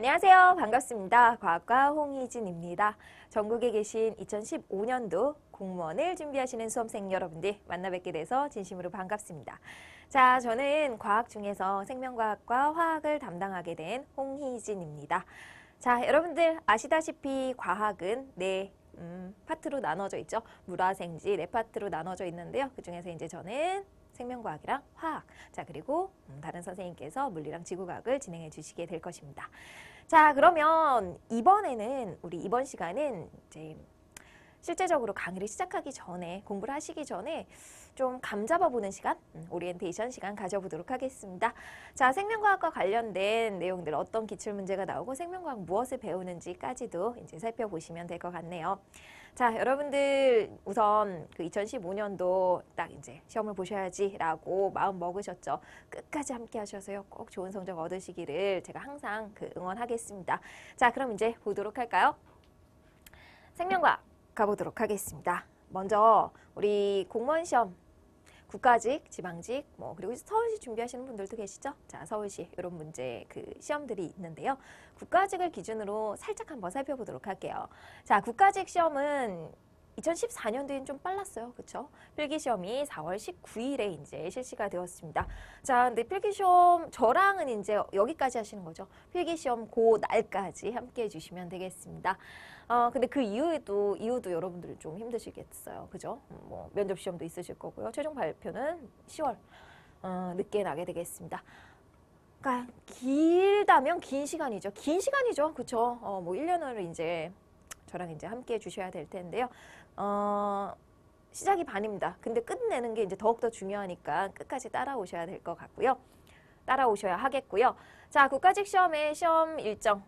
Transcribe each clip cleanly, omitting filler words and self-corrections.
안녕하세요. 반갑습니다. 과학과 홍희진입니다. 전국에 계신 2015년도 공무원을 준비하시는 수험생 여러분들 만나 뵙게 돼서 진심으로 반갑습니다. 자, 저는 과학 중에서 생명과학과 화학을 담당하게 된 홍희진입니다. 자, 여러분들 아시다시피 과학은 파트로 나눠져 있죠. 물화생지 파트로 나눠져 있는데요. 그 중에서 이제 저는 생명과학이랑 화학, 자 그리고 다른 선생님께서 물리랑 지구과학을 진행해 주시게 될 것입니다. 자, 그러면 이번에는 우리 이번 시간은 이제 실제적으로 강의를 시작하기 전에 공부를 하시기 전에 좀 감잡아 보는 시간, 오리엔테이션 시간 가져보도록 하겠습니다. 자, 생명과학과 관련된 내용들 어떤 기출문제가 나오고 생명과학 무엇을 배우는지까지도 이제 살펴보시면 될 것 같네요. 자, 여러분들 우선 그 2015년도 딱 이제 시험을 보셔야지라고 마음 먹으셨죠. 끝까지 함께 하셔서요. 꼭 좋은 성적 얻으시기를 제가 항상 응원하겠습니다. 자, 그럼 이제 보도록 할까요? 생명과학 가보도록 하겠습니다. 먼저 우리 공무원 시험 국가직, 지방직, 그리고 서울시 준비하시는 분들도 계시죠? 자, 서울시 이런 문제 시험들이 있는데요. 국가직을 기준으로 살짝 한번 살펴보도록 할게요. 자, 국가직 시험은 2014년도엔 좀 빨랐어요. 그쵸? 필기시험이 4월 19일에 이제 실시가 되었습니다. 자, 근데 필기시험 저랑은 이제 여기까지 하시는 거죠. 필기시험 그 날까지 함께 해주시면 되겠습니다. 근데 그 이유도 여러분들 좀 힘드시겠어요. 그죠? 면접시험도 있으실 거고요. 최종 발표는 10월 늦게 나게 되겠습니다. 그러니까 길다면 긴 시간이죠. 긴 시간이죠. 그쵸? 1년을 이제 저랑 이제 함께 해주셔야 될 텐데요. 시작이 반입니다. 근데 끝내는 게 이제 더욱더 중요하니까 끝까지 따라오셔야 될 것 같고요. 따라오셔야 하겠고요. 자, 국가직 시험의 시험 일정,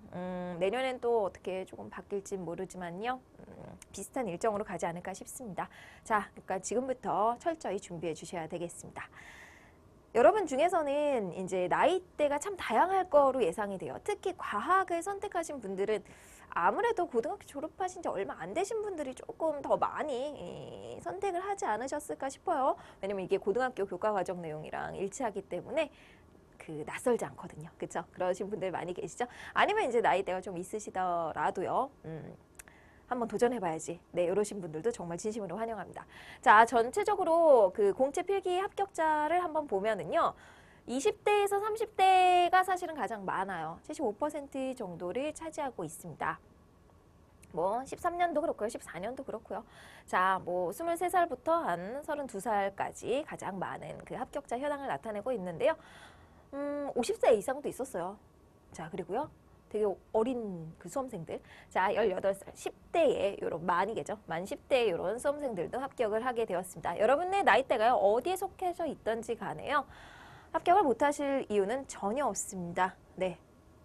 내년엔 또 어떻게 조금 바뀔지 모르지만요. 비슷한 일정으로 가지 않을까 싶습니다. 자, 그러니까 지금부터 철저히 준비해 주셔야 되겠습니다. 여러분 중에서는 이제 나이대가 참 다양할 거로 예상이 돼요. 특히 과학을 선택하신 분들은 아무래도 고등학교 졸업하신 지 얼마 안 되신 분들이 조금 더 많이 선택을 하지 않으셨을까 싶어요. 왜냐면 이게 고등학교 교과 과정 내용이랑 일치하기 때문에 낯설지 않거든요. 그쵸? 그러신 분들 많이 계시죠? 아니면 이제 나이대가 좀 있으시더라도요. 한번 도전해봐야지. 네, 이러신 분들도 정말 진심으로 환영합니다. 자, 전체적으로 공채 필기 합격자를 한번 보면은요. 20대에서 30대가 사실은 가장 많아요. 75% 정도를 차지하고 있습니다. 13년도 그렇고요. 14년도 그렇고요. 자, 23살부터 한 32살까지 가장 많은 합격자 현황을 나타내고 있는데요. 50세 이상도 있었어요. 자, 그리고요. 되게 어린 수험생들. 자, 18살, 10대에 요런 만이겠죠. 만 10대에 이런 수험생들도 합격을 하게 되었습니다. 여러분의 나이대가요. 어디에 속해져 있던지 간에요. 합격을 못하실 이유는 전혀 없습니다. 네,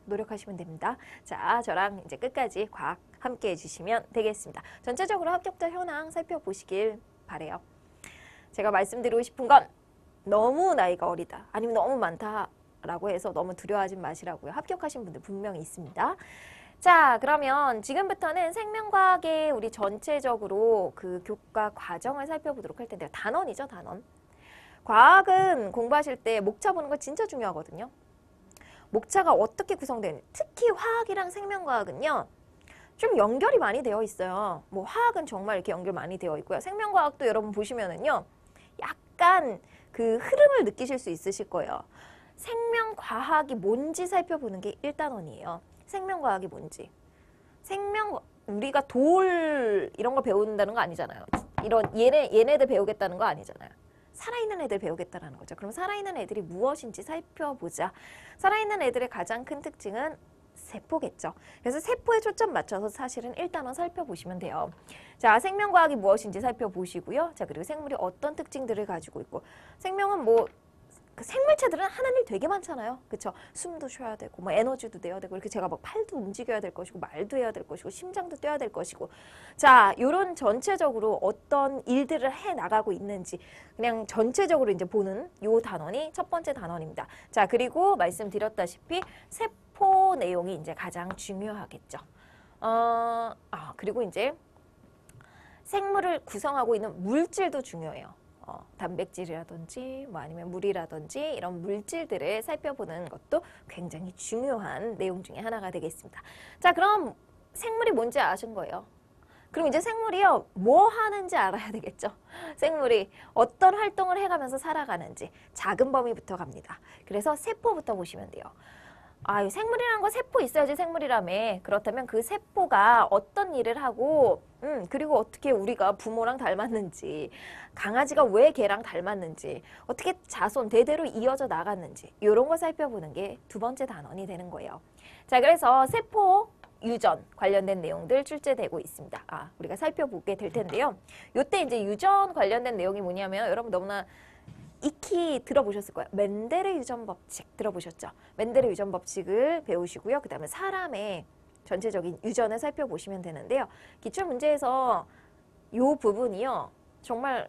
노력하시면 됩니다. 자, 저랑 이제 끝까지 과학 함께 해주시면 되겠습니다. 전체적으로 합격자 현황 살펴보시길 바래요. 제가 말씀드리고 싶은 건 너무 나이가 어리다, 아니면 너무 많다라고 해서 너무 두려워하지 마시라고요. 합격하신 분들 분명히 있습니다. 자, 그러면 지금부터는 생명과학의 우리 전체적으로 교과 과정을 살펴보도록 할 텐데요. 단원이죠, 단원. 과학은 공부하실 때 목차 보는 거 진짜 중요하거든요. 목차가 어떻게 구성되는, 특히 화학이랑 생명과학은요. 좀 연결이 많이 되어 있어요. 화학은 정말 이렇게 연결 많이 되어 있고요. 생명과학도 여러분 보시면은요. 약간 흐름을 느끼실 수 있으실 거예요. 생명과학이 뭔지 살펴보는 게 1단원이에요. 생명과학이 뭔지. 우리가 돌 이런 거 배운다는 거 아니잖아요. 얘네들 배우겠다는 거 아니잖아요. 살아있는 애들 배우겠다는 거죠. 그럼 살아있는 애들이 무엇인지 살펴보자. 살아있는 애들의 가장 큰 특징은 세포겠죠. 그래서 세포에 초점 맞춰서 사실은 1단원 살펴보시면 돼요. 자, 생명과학이 무엇인지 살펴보시고요. 자, 그리고 생물이 어떤 특징들을 가지고 있고, 생명은 생물체들은 하는 일 되게 많잖아요. 그쵸? 숨도 쉬어야 되고, 에너지도 내야 되고, 이렇게 제가 팔도 움직여야 될 것이고, 말도 해야 될 것이고, 심장도 뛰어야 될 것이고. 자, 요런 전체적으로 어떤 일들을 해 나가고 있는지, 그냥 전체적으로 이제 보는 요 단원이 첫 번째 단원입니다. 자, 그리고 말씀드렸다시피, 세포 내용이 이제 가장 중요하겠죠. 그리고 이제 생물을 구성하고 있는 물질도 중요해요. 단백질이라든지 뭐 아니면 물이라든지 이런 물질들을 살펴보는 것도 굉장히 중요한 내용 중에 하나가 되겠습니다. 자, 그럼 생물이 뭔지 아신 거예요. 그럼 이제 생물이요, 뭐 하는지 알아야 되겠죠. 생물이 어떤 활동을 해가면서 살아가는지 작은 범위부터 갑니다. 그래서 세포부터 보시면 돼요. 아, 생물이라는 거 세포 있어야지 생물이라며. 그렇다면 그 세포가 어떤 일을 하고, 그리고 어떻게 우리가 부모랑 닮았는지, 강아지가 왜 개랑 닮았는지, 어떻게 자손 대대로 이어져 나갔는지, 이런 거 살펴보는 게 두 번째 단원이 되는 거예요. 자, 그래서 세포 유전 관련된 내용들 출제되고 있습니다. 아, 우리가 살펴보게 될 텐데요. 요때 이제 유전 관련된 내용이 뭐냐면 여러분 너무나 익히 들어보셨을 거예요. 멘델의 유전 법칙 들어보셨죠? 멘델의 유전 법칙을 배우시고요. 그 다음에 사람의 전체적인 유전을 살펴보시면 되는데요. 기출 문제에서 요 부분이요. 정말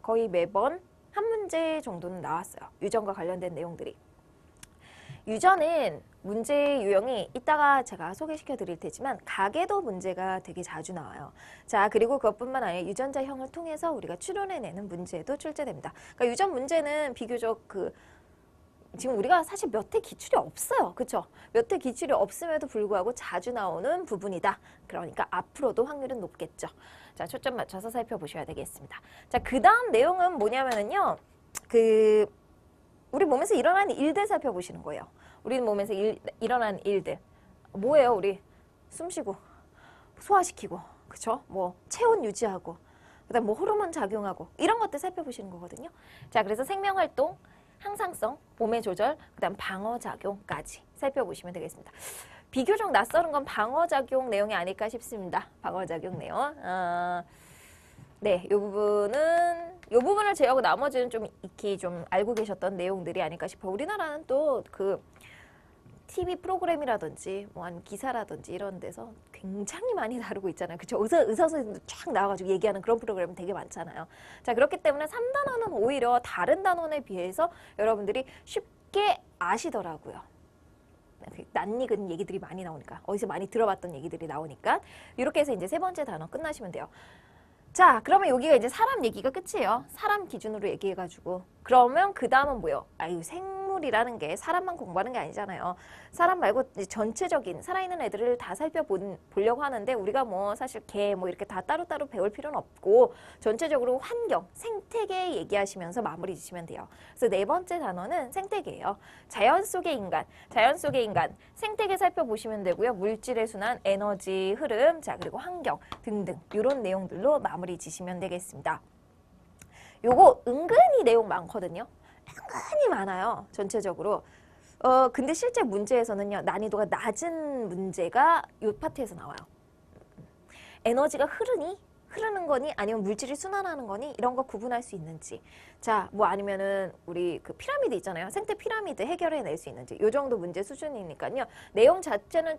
거의 매번 한 문제 정도는 나왔어요. 유전과 관련된 내용들이. 유전은 문제 유형이 이따가 제가 소개시켜 드릴 테지만 가계도 문제가 되게 자주 나와요. 자, 그리고 그것뿐만 아니라 유전자형을 통해서 우리가 추론해내는 문제도 출제됩니다. 그러니까 유전 문제는 비교적 지금 우리가 사실 몇 회 기출이 없어요. 그렇죠? 몇 회 기출이 없음에도 불구하고 자주 나오는 부분이다. 그러니까 앞으로도 확률은 높겠죠. 자, 초점 맞춰서 살펴보셔야 되겠습니다. 자, 그 다음 내용은 뭐냐면은요. 우리 몸에서 일어나는 일들 살펴보시는 거예요. 우리 몸에서 일어나는 일들. 뭐예요? 우리 숨 쉬고, 소화시키고, 그쵸? 뭐, 체온 유지하고, 그 다음 뭐 호르몬 작용하고, 이런 것들 살펴보시는 거거든요. 자, 그래서 생명활동, 항상성, 몸의 조절, 그 다음 방어작용까지 살펴보시면 되겠습니다. 비교적 낯설은 건 방어작용 내용이 아닐까 싶습니다. 방어작용 내용. 네, 이 부분을 제외하고 나머지는 좀 익히 좀 알고 계셨던 내용들이 아닐까 싶어요. 우리나라는 또 TV 프로그램이라든지 뭐 아니면 기사라든지 이런 데서 굉장히 많이 다루고 있잖아요. 그쵸? 의사 선생님도 쫙 나와가지고 얘기하는 그런 프로그램 되게 많잖아요. 자, 그렇기 때문에 3단원은 오히려 다른 단원에 비해서 여러분들이 쉽게 아시더라고요. 낯익은 얘기들이 많이 나오니까, 어디서 많이 들어봤던 얘기들이 나오니까 이렇게 해서 이제 세 번째 단원 끝나시면 돼요. 자, 그러면 여기가 이제 사람 얘기가 끝이에요. 사람 기준으로 얘기해가지고. 그러면 그 다음은 뭐예요? 아유, 생물이라는 게 사람만 공부하는 게 아니잖아요. 사람 말고 이제 전체적인 살아있는 애들을 다 살펴보려고 하는데 우리가 뭐 사실 개 뭐 이렇게 다 따로따로 배울 필요는 없고 전체적으로 환경, 생태계 얘기하시면서 마무리 지시면 돼요. 그래서 네 번째 단어는 생태계예요. 자연 속의 인간, 생태계 살펴보시면 되고요. 물질의 순환, 에너지 흐름, 자 그리고 환경 등등 이런 내용들로 마무리 지시면 되겠습니다. 요거 은근히 내용 많거든요. 은근히 많아요. 전체적으로. 근데 실제 문제에서는요. 난이도가 낮은 문제가 요 파트에서 나와요. 에너지가 흐르는 거니 아니면 물질이 순환하는 거니 이런 거 구분할 수 있는지. 자, 뭐 아니면은 우리 그 피라미드 있잖아요. 생태 피라미드 해결해낼 수 있는지. 요 정도 문제 수준이니까요. 내용 자체는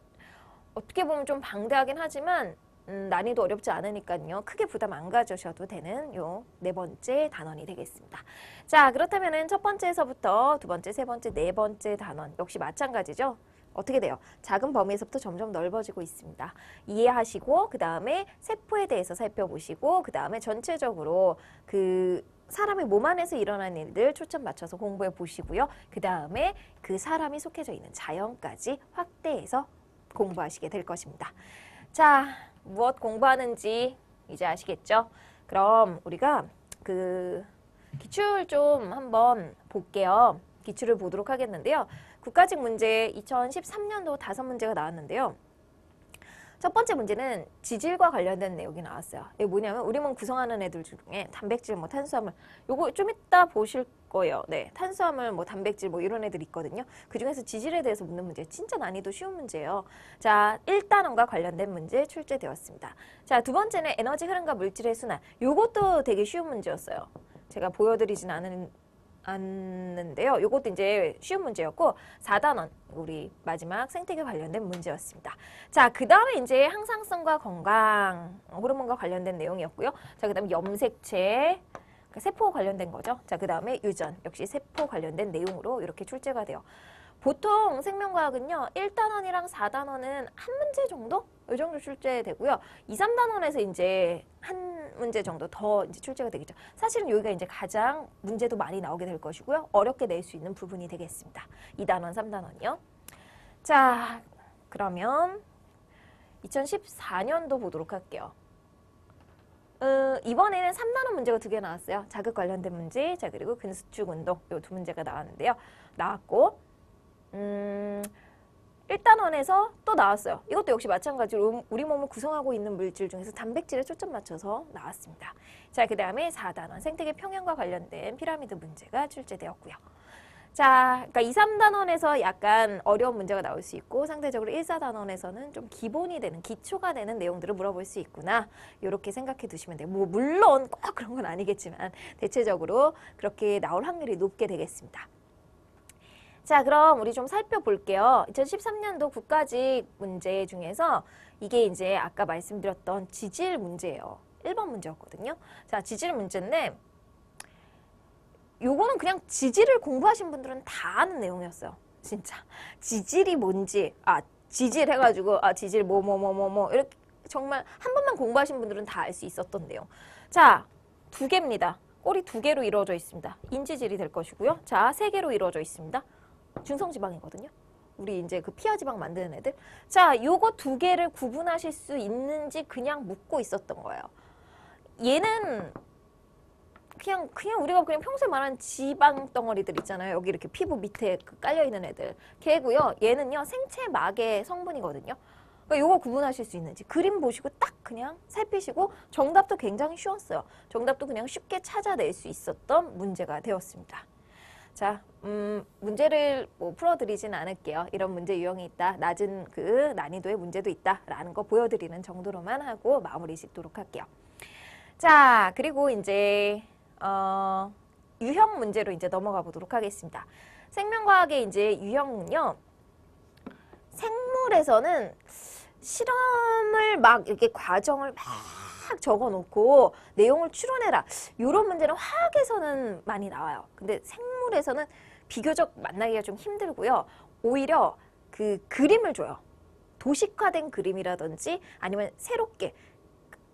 어떻게 보면 좀 방대하긴 하지만 난이도 어렵지 않으니까요. 크게 부담 안 가져셔도 되는 요 네 번째 단원이 되겠습니다. 자, 그렇다면은 첫 번째에서부터 두 번째, 세 번째, 네 번째 단원 역시 마찬가지죠. 어떻게 돼요? 작은 범위에서부터 점점 넓어지고 있습니다. 이해하시고 그 다음에 세포에 대해서 살펴보시고 그 다음에 전체적으로 사람의 몸 안에서 일어나는 일들 초점 맞춰서 공부해 보시고요. 그 다음에 그 사람이 속해져 있는 자연까지 확대해서 공부하시게 될 것입니다. 자, 무엇 공부하는지 이제 아시겠죠? 그럼 우리가 기출 좀 한번 볼게요. 기출을 보도록 하겠는데요. 국가직 문제 2013년도 5문제가 나왔는데요. 첫 번째 문제는 지질과 관련된 내용이 나왔어요. 이게 뭐냐면 우리 몸 구성하는 애들 중에 단백질, 뭐 탄수화물 요거 좀 이따 보실 거예요. 네, 탄수화물, 뭐 단백질 뭐 이런 애들 있거든요. 그중에서 지질에 대해서 묻는 문제 진짜 난이도 쉬운 문제예요. 자, 1단원과 관련된 문제 출제되었습니다. 자, 두 번째는 에너지 흐름과 물질의 순환. 요것도 되게 쉬운 문제였어요. 제가 보여드리진 않는데요. 요것도 이제 쉬운 문제였고 4단원 우리 마지막 생태계 관련된 문제였습니다. 자, 그 다음에 이제 항상성과 건강, 호르몬과 관련된 내용이었고요. 자, 그 다음에 염색체, 세포 관련된 거죠. 자, 그 다음에 유전, 역시 세포 관련된 내용으로 이렇게 출제가 돼요. 보통 생명과학은요. 1단원이랑 4단원은 한 문제 정도? 이 정도 출제되고요. 2, 3단원에서 이제 한 문제 정도 더 이제 출제가 되겠죠. 사실은 여기가 이제 가장 문제도 많이 나오게 될 것이고요. 어렵게 낼 수 있는 부분이 되겠습니다. 2단원, 3단원이요. 자, 그러면 2014년도 보도록 할게요. 이번에는 3단원 문제가 2개 나왔어요. 자극 관련된 문제, 자 그리고 근수축 운동 요 2문제가 나왔는데요. 나왔고 1단원에서 또 나왔어요. 이것도 역시 마찬가지로 우리 몸을 구성하고 있는 물질 중에서 단백질에 초점 맞춰서 나왔습니다. 자, 그 다음에 4단원 생태계 평형과 관련된 피라미드 문제가 출제되었고요. 자, 그러니까 2, 3단원에서 약간 어려운 문제가 나올 수 있고 상대적으로 1, 4단원에서는 좀 기본이 되는, 기초가 되는 내용들을 물어볼 수 있구나. 이렇게 생각해 두시면 돼요. 뭐 물론 꼭 그런 건 아니겠지만 대체적으로 그렇게 나올 확률이 높게 되겠습니다. 자, 그럼 우리 좀 살펴볼게요. 2013년도 국가직 문제 중에서 이게 이제 아까 말씀드렸던 지질 문제예요. 1번 문제였거든요. 자, 지질 문제인데 요거는 그냥 지질을 공부하신 분들은 다 아는 내용이었어요. 진짜. 지질이 뭔지, 지질 해가지고, 지질 이렇게 정말 한 번만 공부하신 분들은 다 알 수 있었던 내용. 자, 2개입니다. 꼬리 2개로 이루어져 있습니다. 인지질이 될 것이고요. 자, 3개로 이루어져 있습니다. 중성지방이거든요. 우리 이제 그 피하지방 만드는 애들. 자, 요거 2개를 구분하실 수 있는지 그냥 묻고 있었던 거예요. 얘는 그냥 우리가 그냥 평소에 말하는 지방 덩어리들 있잖아요. 여기 이렇게 피부 밑에 깔려 있는 애들. 걔고요. 얘는요 생체막의 성분이거든요. 그러니까 요거 구분하실 수 있는지 그림 보시고 딱 그냥 살피시고 정답도 굉장히 쉬웠어요. 정답도 그냥 쉽게 찾아낼 수 있었던 문제가 되었습니다. 자, 문제를 뭐 풀어드리진 않을게요. 이런 문제 유형이 있다. 낮은 그 난이도의 문제도 있다라는 거 보여드리는 정도로만 하고 마무리 짓도록 할게요. 자, 그리고 이제 유형 문제로 이제 넘어가 보도록 하겠습니다. 생명과학의 이제 유형은요. 생물에서는 실험을 막 이렇게 과정을 막 적어놓고 내용을 추론해라. 이런 문제는 화학에서는 많이 나와요. 근데 생물에서는 비교적 만나기가 좀 힘들고요. 오히려 그 그림을 줘요. 도식화된 그림이라든지 아니면 새롭게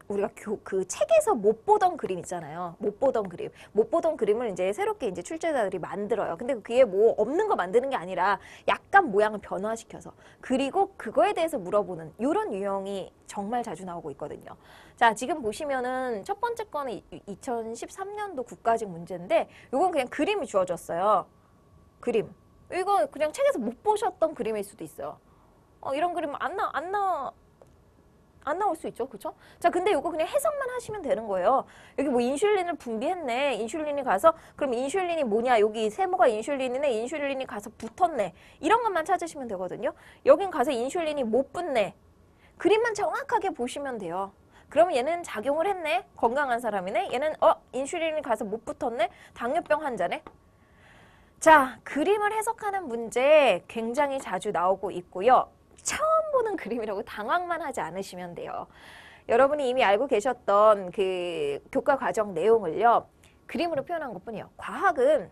우리가 그 책에서 못 보던 그림 있잖아요. 못 보던 그림을 이제 새롭게 이제 출제자들이 만들어요. 근데 그게 뭐 없는 거 만드는 게 아니라 약간 모양을 변화시켜서 그리고 그거에 대해서 물어보는 이런 유형이 정말 자주 나오고 있거든요. 자, 지금 보시면은 첫 번째 거는 2013년도 국가직 문제인데 이건 그냥 그림이 주어졌어요. 그림. 이거 그냥 책에서 못 보셨던 그림일 수도 있어요. 이런 그림 안 나올 수 있죠. 그쵸? 자, 근데 이거 그냥 해석만 하시면 되는 거예요. 여기 뭐 인슐린을 분비했네. 인슐린이 가서 그럼 인슐린이 뭐냐? 여기 세모가 인슐린이네. 인슐린이 가서 붙었네. 이런 것만 찾으시면 되거든요. 여긴 가서 인슐린이 못 붙네. 그림만 정확하게 보시면 돼요. 그러면 얘는 작용을 했네. 건강한 사람이네. 얘는 인슐린이 가서 못 붙었네. 당뇨병 환자네. 자, 그림을 해석하는 문제 굉장히 자주 나오고 있고요. 처음 보는 그림이라고 당황만 하지 않으시면 돼요. 여러분이 이미 알고 계셨던 그 교과 과정 내용을요. 그림으로 표현한 것뿐이에요. 과학은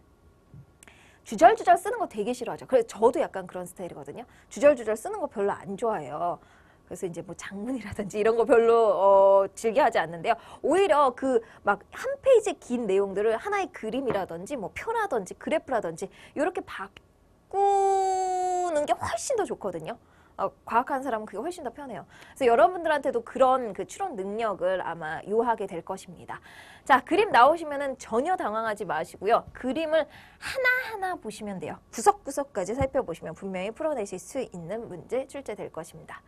주절주절 쓰는 거 되게 싫어하죠. 그래서 저도 약간 그런 스타일이거든요. 주절주절 쓰는 거 별로 안 좋아해요. 그래서 이제 뭐 장문이라든지 이런 거 별로 즐겨하지 않는데요. 오히려 그 막 한 페이지 긴 내용들을 하나의 그림이라든지 뭐 표라든지 그래프라든지 이렇게 바꾸는 게 훨씬 더 좋거든요. 과학하는 사람은 그게 훨씬 더 편해요. 그래서 여러분들한테도 그런 그 추론 능력을 아마 요하게 될 것입니다. 자, 그림 나오시면은 전혀 당황하지 마시고요. 그림을 하나하나 보시면 돼요. 구석구석까지 살펴보시면 분명히 풀어내실 수 있는 문제 출제될 것입니다.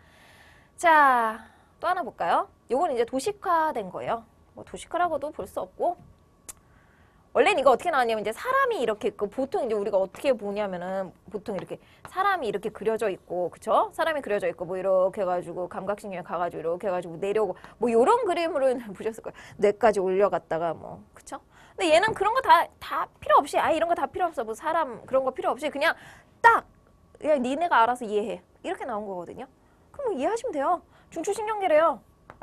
자, 또 하나 볼까요? 요건 이제 도식화된 거예요. 뭐 도식화라고도 볼 수 없고 원래는 이거 어떻게 나왔냐면 이제 사람이 이렇게 있고 보통 이제 우리가 어떻게 보냐면은 보통 이렇게 사람이 이렇게 그려져 있고 그쵸? 사람이 그려져 있고 뭐 이렇게 해가지고 감각신경에 가가지고 이렇게 해가지고 내려오고 뭐 요런 그림으로 보셨을 거예요. 뇌까지 올려갔다가 뭐 그쵸? 근데 얘는 그런 거 다 필요 없이 이런 거 다 필요 없어. 뭐 사람 그런 거 필요 없이 그냥 딱 그냥 니네가 알아서 이해해. 이렇게 나온 거거든요. 그럼 뭐 이해하시면 돼요. 중추신경계래요.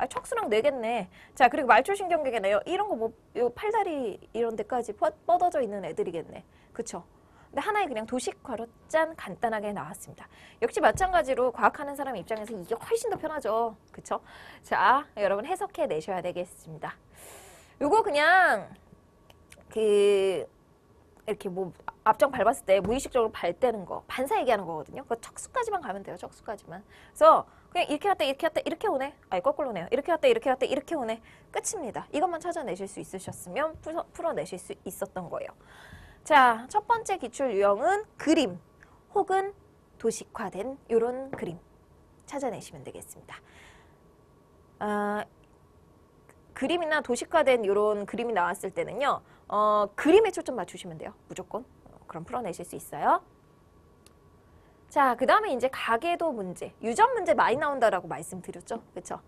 척수랑 뇌겠네. 자, 그리고 말초신경계겠네요. 이런 거 뭐, 요 팔다리 이런 데까지 뻗어져 있는 애들이겠네. 그쵸? 근데 하나의 그냥 도식화로 짠 간단하게 나왔습니다. 역시 마찬가지로 과학하는 사람 입장에서 이게 훨씬 더 편하죠. 그쵸? 자, 여러분 해석해 내셔야 되겠습니다. 요거 그냥 이렇게 뭐 앞정 밟았을 때 무의식적으로 발 떼는 거 반사 얘기하는 거거든요. 그 척수까지만 가면 돼요. 척수까지만. 그래서 그냥 이렇게 갔다 이렇게 갔다 이렇게 오네. 아니 거꾸로네요. 이렇게 갔다 이렇게 갔다 이렇게 오네. 끝입니다. 이것만 찾아내실 수 있으셨으면 풀어내실 수 있었던 거예요. 자, 첫 번째 기출 유형은 그림 혹은 도식화된 이런 그림 찾아내시면 되겠습니다. 그림이나 도식화된 이런 그림이 나왔을 때는요. 그림에 초점 맞추시면 돼요. 무조건. 그럼 풀어내실 수 있어요. 자, 그 다음에 이제 가계도 문제, 유전 문제 많이 나온다라고 말씀드렸죠. 그렇죠?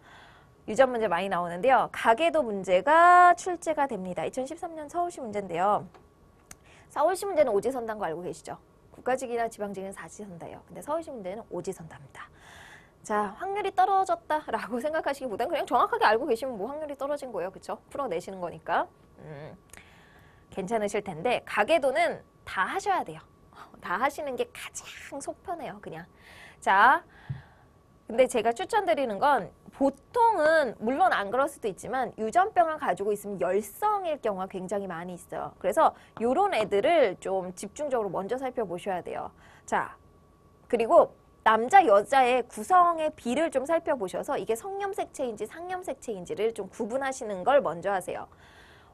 유전 문제 많이 나오는데요. 가계도 문제가 출제가 됩니다. 2013년 서울시 문제인데요. 서울시 문제는 오지선다인 거 알고 계시죠? 국가직이나 지방직은 사지선다예요. 근데 서울시 문제는 오지선다입니다. 자, 확률이 떨어졌다라고 생각하시기보단 그냥 정확하게 알고 계시면 뭐 확률이 떨어진 거예요. 그쵸? 풀어내시는 거니까. 괜찮으실 텐데 가계도는 다 하셔야 돼요. 다 하시는 게 가장 속 편해요. 그냥. 자, 근데 제가 추천드리는 건 보통은 물론 안 그럴 수도 있지만 유전병을 가지고 있으면 열성일 경우가 굉장히 많이 있어요. 그래서 요런 애들을 좀 집중적으로 먼저 살펴보셔야 돼요. 자, 그리고 남자, 여자의 구성의 비를 좀 살펴보셔서 이게 성염색체인지 상염색체인지를 좀 구분하시는 걸 먼저 하세요.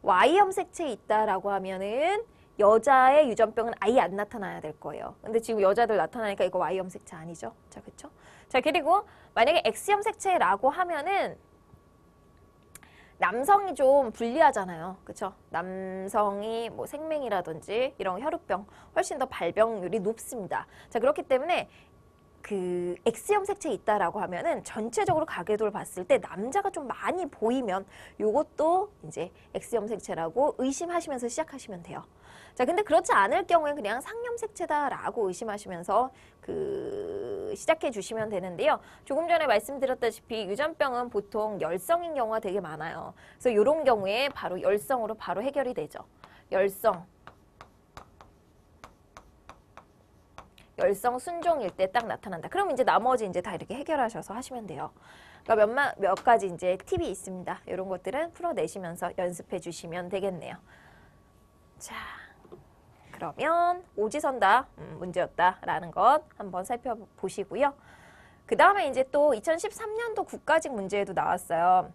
Y염색체 있다라고 하면은 여자의 유전병은 아예 안 나타나야 될 거예요. 근데 지금 여자들 나타나니까 이거 Y염색체 아니죠? 자, 그쵸? 자, 그리고 만약에 X염색체라고 하면은 남성이 좀 불리하잖아요. 그쵸? 남성이 뭐 생맹이라든지 이런 혈우병 훨씬 더 발병률이 높습니다. 자, 그렇기 때문에 그 X염색체 있다라고 하면은 전체적으로 가계도를 봤을 때 남자가 좀 많이 보이면 요것도 이제 X염색체라고 의심하시면서 시작하시면 돼요. 자, 근데 그렇지 않을 경우엔 그냥 상염색체다라고 의심하시면서 시작해 주시면 되는데요. 조금 전에 말씀드렸다시피 유전병은 보통 열성인 경우가 되게 많아요. 그래서 이런 경우에 바로 열성으로 바로 해결이 되죠. 열성 순종일 때 딱 나타난다. 그럼 이제 나머지 이제 다 이렇게 해결하셔서 하시면 돼요. 그러니까 몇 가지 이제 팁이 있습니다. 이런 것들은 풀어내시면서 연습해 주시면 되겠네요. 자, 그러면 오지선다 문제였다라는 것 한번 살펴보시고요. 그 다음에 이제 또 2013년도 국가직 문제에도 나왔어요.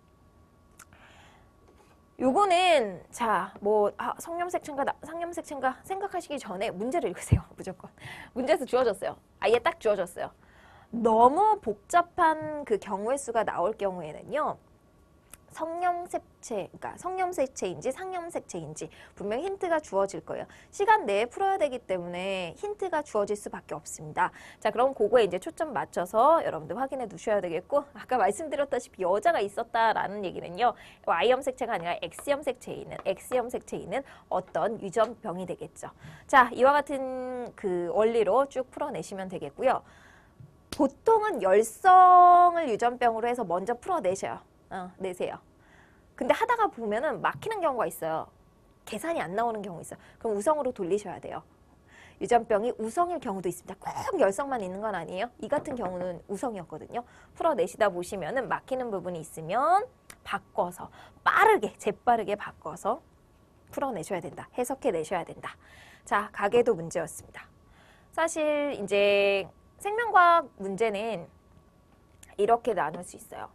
요거는 자, 뭐 성염색체인가 상염색체인가 생각하시기 전에 문제를 읽으세요. 무조건. 문제에서 주어졌어요. 아예 딱 주어졌어요. 너무 복잡한 그 경우의 수가 나올 경우에는요. 그러니까 성염색체인지 상염색체인지 분명 힌트가 주어질 거예요. 시간 내에 풀어야 되기 때문에 힌트가 주어질 수밖에 없습니다. 자, 그럼 그거에 이제 초점 맞춰서 여러분들 확인해 두셔야 되겠고, 아까 말씀드렸다시피 여자가 있었다라는 얘기는요. Y염색체가 아니라 X염색체에 있는 어떤 유전병이 되겠죠. 자, 이와 같은 그 원리로 쭉 풀어내시면 되겠고요. 보통은 열성을 유전병으로 해서 먼저 풀어내세요. 근데 하다가 보면은 막히는 경우가 있어요. 계산이 안 나오는 경우 있어요. 그럼 우성으로 돌리셔야 돼요. 유전병이 우성일 경우도 있습니다. 꼭 열성만 있는 건 아니에요. 이 같은 경우는 우성이었거든요. 풀어내시다 보시면은 막히는 부분이 있으면 바꿔서 재빠르게 바꿔서 풀어내셔야 된다. 해석해내셔야 된다. 자, 가계도 문제였습니다. 사실 이제 생명과학 문제는 이렇게 나눌 수 있어요.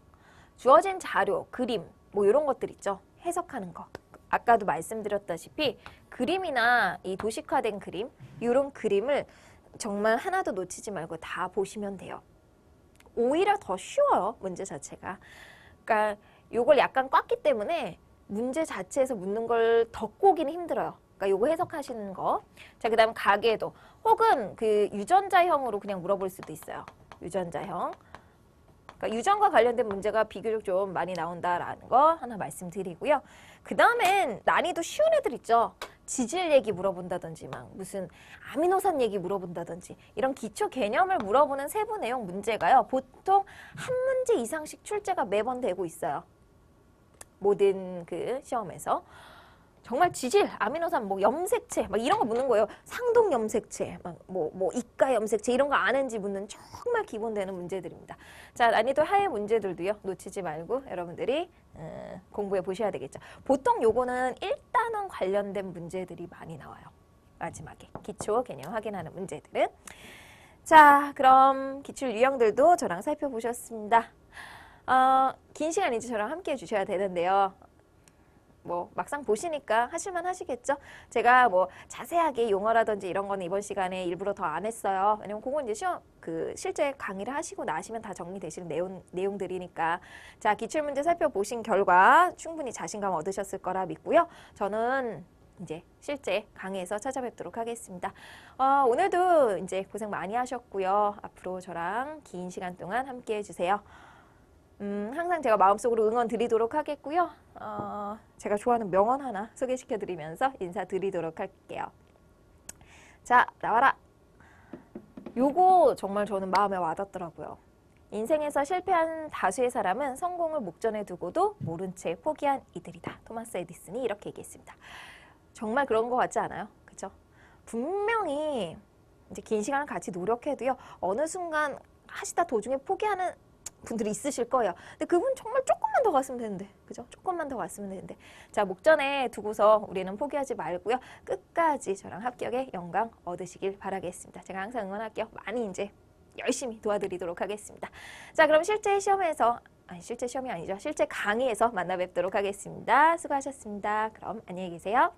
주어진 자료, 그림, 뭐 이런 것들 있죠. 해석하는 거. 아까도 말씀드렸다시피 그림이나 이 도식화된 그림, 이런 그림을 정말 하나도 놓치지 말고 다 보시면 돼요. 오히려 더 쉬워요, 문제 자체가. 그러니까 요걸 약간 꽉기 때문에 문제 자체에서 묻는 걸 더 꼬기는 힘들어요. 그러니까 요거 해석하시는 거. 자, 그 다음 가계도. 혹은 그 유전자형으로 그냥 물어볼 수도 있어요. 유전자형. 그러니까 유전과 관련된 문제가 비교적 좀 많이 나온다라는 거 하나 말씀드리고요. 그 다음엔 난이도 쉬운 애들 있죠. 지질 얘기 물어본다든지 막 무슨 아미노산 얘기 물어본다든지 이런 기초 개념을 물어보는 세부 내용 문제가요. 보통 한 문제 이상씩 출제가 매번 되고 있어요. 모든 그 시험에서. 정말 지질, 아미노산, 뭐 염색체, 막 이런 거 묻는 거예요. 상동 염색체, 뭐 이가 염색체 이런 거 아는지 묻는 정말 기본되는 문제들입니다. 자, 난이도 하의 문제들도요. 놓치지 말고 여러분들이 공부해 보셔야 되겠죠. 보통 요거는 1단원 관련된 문제들이 많이 나와요. 마지막에 기초 개념 확인하는 문제들은. 자, 그럼 기출 유형들도 저랑 살펴보셨습니다. 긴 시간 이제 저랑 함께 해주셔야 되는데요. 뭐 막상 보시니까 하실만 하시겠죠? 제가 뭐 자세하게 용어라든지 이런 거는 이번 시간에 일부러 더 안 했어요. 왜냐면 그건 이제 실제 강의를 하시고 나시면 다 정리되실 내용들이니까. 자, 기출문제 살펴보신 결과 충분히 자신감 얻으셨을 거라 믿고요. 저는 이제 실제 강의에서 찾아뵙도록 하겠습니다. 오늘도 이제 고생 많이 하셨고요. 앞으로 저랑 긴 시간 동안 함께 해주세요. 항상 제가 마음속으로 응원 드리도록 하겠고요. 제가 좋아하는 명언 하나 소개시켜드리면서 인사드리도록 할게요. 자, 나와라. 요거 정말 저는 마음에 와닿더라고요. 인생에서 실패한 다수의 사람은 성공을 목전에 두고도 모른 채 포기한 이들이다. 토마스 에디슨이 이렇게 얘기했습니다. 정말 그런 것 같지 않아요? 그죠? 분명히 이제 긴 시간을 같이 노력해도요. 어느 순간 하시다 도중에 포기하는 분들이 있으실 거예요. 근데 그분 정말 조금만 더 갔으면 되는데, 그죠? 조금만 더 갔으면 되는데. 자, 목전에 두고서 우리는 포기하지 말고요. 끝까지 저랑 합격의 영광 얻으시길 바라겠습니다. 제가 항상 응원할게요. 많이 이제 열심히 도와드리도록 하겠습니다. 자, 그럼 실제 시험에서, 실제 시험이 아니죠. 실제 강의에서 만나 뵙도록 하겠습니다. 수고하셨습니다. 그럼 안녕히 계세요.